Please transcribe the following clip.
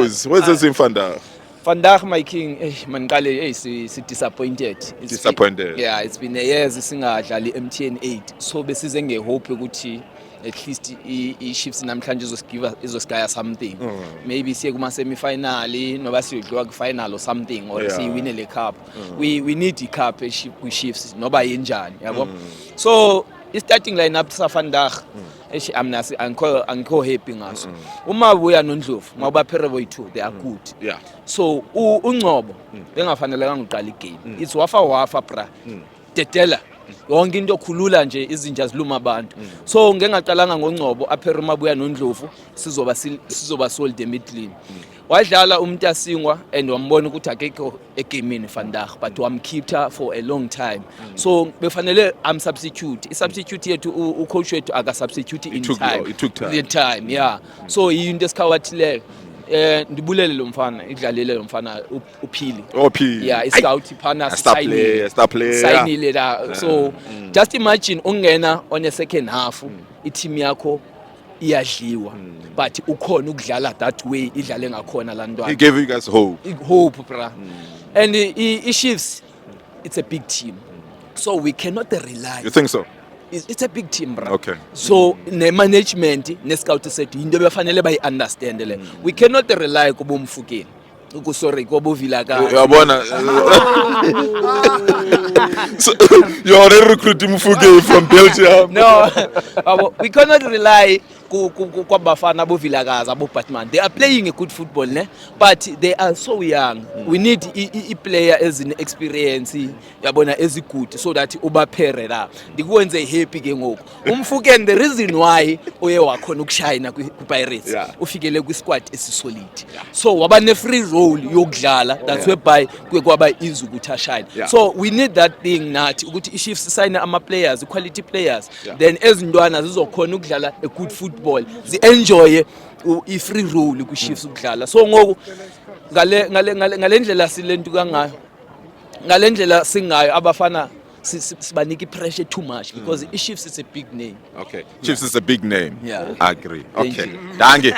What's this in Vandag? Vandag my king, maniqale si disappointed. Disappointed. Yeah, it's been a years singadlali MTN 8. So besize ngehope ukuthi at least i-Chiefs namhlanje izosigaya something. Maybe siye kuma semi-final noba siyodliwa ku final or something or siyiwine le cup. We need i-cup ku-Chiefs noba yenjani, yabo. So i-starting lineup sa Vandag angikho happy ngaso. Uma buya noNdlovu, mawuba Pherebo 2, they are good. Yeah. So uNgcobo bengafanelanga uqala igame. It's wafa bra. Tetela yonke into okhulula nje izinja ziluma abantu. So ngengaqalanga ngoNgcobo aPhero mabuya noNdlovu sizoba sold emidlini. Wadlala uMntasingwa and wambona ukuthi akekho egamini Vandag but wamkeeper for a long time. So befanele substitute. I-substitute yethu ucoach wethu aka substitute in time. It took time. The time, yeah. So into esikhawathile ndibulele lo mfana idlalele lo mfana uphili. Ophili. Yeah, i-scout iphana star player. Signile la. So just imagine ungena on a second half i-team yakho iyadliwa but ukhona ukudlala that way idlale ngakhona la ntwana. He gave you guys Hope bra. And i-Chiefs it's a big team. So we cannot rely. You think so? It's a big team, bro. Okay. So ne-management ne-scout sethu into befanele bayi-understand le. We cannot rely kubo Mfukeni. Sorry, kubo Vilakazi. Yabona. So, you're already recruiting Mfukeni from Belgium. No. We cannot rely kwabafana abo Vilakazi abo Batman. They are playing a good football, ne? But they are so young. We need a player as an experience yabona ezigudi so that ubaphere la. Ndikwenze happy ke ngoku. Umfukeni the reason why uye wakhona ukushayina ku Pirates ufikele ku squad esisolid. So waba ne free role yokudlala, that's whereby kwaba easy ukuthi ashine. So we need that thing nathi ukuthi i-Chiefs sign ama players, quality players. Then ezintwana zizokhona ukudlala a good football. Zi enjoy i-free role ku-Chiefs ukudlala. So ngoku ngalendlela silentu kangayo. Ngalendlela singayo abafana sibaniki pressure too much because i-Chiefs is a big name. Okay. Chiefs is a big name. Yeah. I agree. Thank Okay. you. Danke.